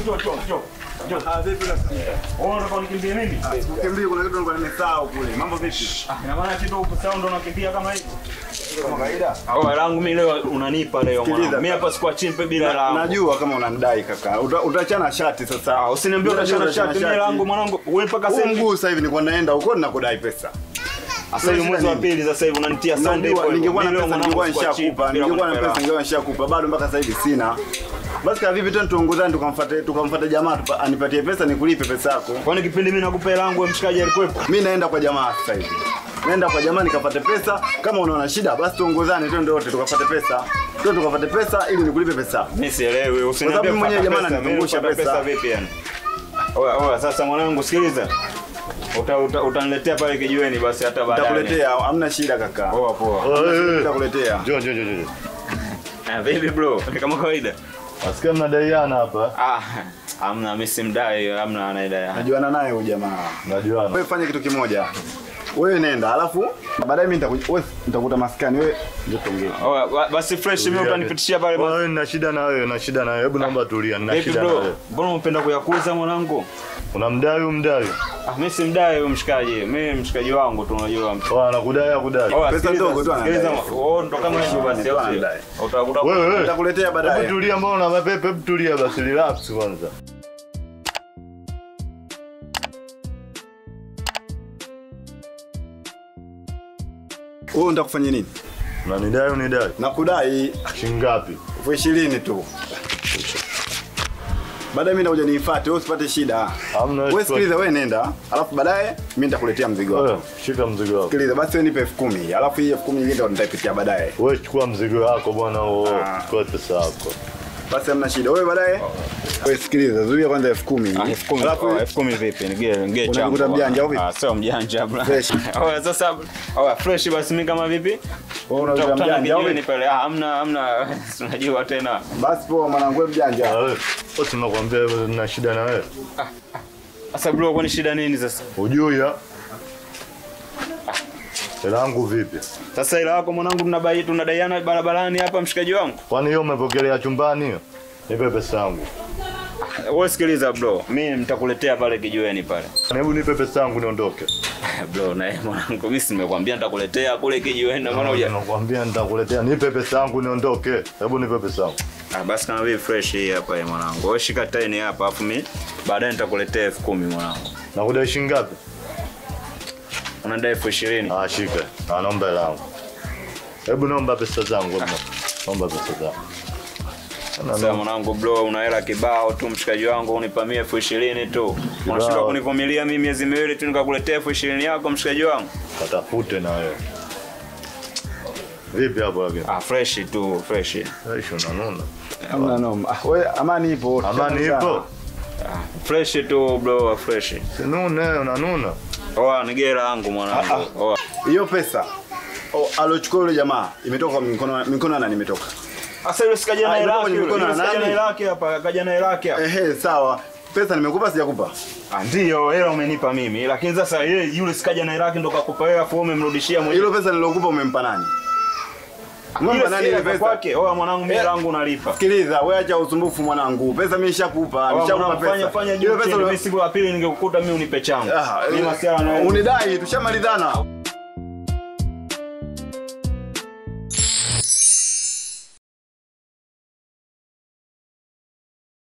Njoo. Vipi rafiki? Unataka unikimbie mimi? Ukimbie kuna kitu nilikuwa nimesahau kule. Mambo vipi? Ina maana kitu upo sawa ndo unakimbia kama hivyo. Kama kawaida. Au langu mimi leo unanipa leo mwanangu. Mimi hapa sikuwa chimpe bila langu. Najua kama unanidai kaka. Utaachana shati sasa. Usiniambie utachana shati mimi langu mwanangu. Wewe mpaka sasa mguu sasa hivi nilikuwa naenda huko ninakudai pesa. Sasa hivi mwezi wa pili sasa hivi unanitia Sunday kwa ningekuwa na pesa ningekuwa nishakupa bado mpaka sasa hivi sina. Basi kama vipi tena tuongozane tukamfuate jamaa anipatie pesa nikulipe pesa yako. Kwani kipindi mimi nakupa langu mshikaji alikuwepo? Mimi naenda kwa jamaa sasa hivi. Naenda kwa jamaa nikapate pesa. Kama unaona shida basi tuongozane twende wote tukapate pesa. Twende tukapate pesa ili nikulipe pesa. Mimi sielewi usiniambie mimi mwenyewe jamaa ananikumbusha pesa vipi yani? Oya sasa mwanangu sikiliza. Utaniletea pale kijiweni basi hata baadaye. Nitakuletea, hamna shida kaka. Poa. Nitakuletea. Njoo. Vipi bro? Kama kawaida. Asikia mnadaiana hapa. Hamna mimi simdai, hamna anaidai. Najuana naye huyu jamaa. Najuana. Wewe fanya kitu kimoja. Wewe nenda, alafu baadaye mimi nitakuta maskani wewe ndio tuongee. Basi fresh mimi utanipitishia pale basi. Wewe nina shida na wewe. Hebu naomba tulia, nina shida na wewe. Mbona unapenda kuyakuza mwanangu? Unamdai? Mimi simdai huyo mshikaji. Mimi mshikaji wangu tu unajua. Anakudai. Pesa ndogo tu anadai. Ndo kama hivyo basi au wewe nitakuletea baadaye. Hebu tulia, mbona mapepe? Hebu tulia basi, relax kwanza. Wewe unataka kufanya nini? Unanidai? Nakudai shilingi ngapi? 20 tu. Baadaye mimi nakuja niifuate, wewe usipate shida. Wewe sikiliza, wewe nenda, alafu baadaye mimi nitakuletea mzigo wako. Shika mzigo wako. Sikiliza, basi wewe nipe 10,000, alafu hii 10,000 nyingine nitaipitia baadaye. Wewe chukua mzigo wako bwana, chukua pesa yako. Basi hamna shida. Wewe baadaye wewe sikiliza, zuia kwanza 10,000. Alafu 10,000 vipi? Nige changu. Unakuta mjanja vipi? Sio mjanja bro. Fresh. Sasa fresh basi mimi kama vipi? Wewe unakuta mjanja vipi pale? Hamna unajua tena. Basi poa mwanangu mjanja. Wewe tunakwambia nina shida na wewe. Sasa bro, kwani shida nini sasa? Hujui ya? Hela yangu vipi? Sasa hela yako mwanangu tunadaiana barabarani hapa mshikaji wangu. Kwani hiyo umepokelea chumbani hiyo? Nipe pesa yangu. Wewe sikiliza bro, mimi nitakuletea pale kijiweni pale. Hebu nipe pesa yangu niondoke. Bro, na mwanangu mimi nimekwambia nitakuletea kule kijiweni na maana nakwambia nitakuletea, nipe pesa yangu niondoke. Hebu nipe pesa yangu. Basi kama vile fresh hii hapa mwanangu. Wewe shika tani hapa afu mimi baadaye nitakuletea 10,000 mwanangu. Nakudai shilingi ngapi? Unadai 20,000. Shika. Naomba hela yangu. Hebu naomba pesa zangu. Naomba pesa zangu. Sasa mwanangu bro, una hela kibao tu mshikaji wangu, unipamie 20,000 tu. Unashindwa kunivumilia mimi miezi miwili tu nikakuletea 20,000 yako mshikaji wangu? Katafute na wewe. Vipi hapo lakini? Fresh tu, fresh. Fresh unanuna. Hamna noma. Wewe amani ipo. Amani ipo. Fresh tu bro, fresh. Sinune unanuna. Nigera yangu mwanangu. Hiyo pesa alochukua yule jamaa imetoka mikono na nimetoka. Sasa yule sikaja na hela yake, sikaja na hela yake hapa, kaja na hela yake. Sawa. Pesa nimekupa sijakupa? Ndio, hela umenipa mimi, lakini sasa yule sikaja na hela yake ndo kakupa wewe afu umemrudishia mwenyewe. Ile pesa nilokupa umempa nani? Umempa nani ile pesa? Kwake. Mwanangu mimi langu unalipa. Sikiliza, wewe acha usumbufu mwanangu. Pesa mimi nishakupa, nishakupa pesa. Fanya ile pesa mimi siku ya pili ningekukuta mimi unipe changu. Mimi masiala na unidai, tushamalizana.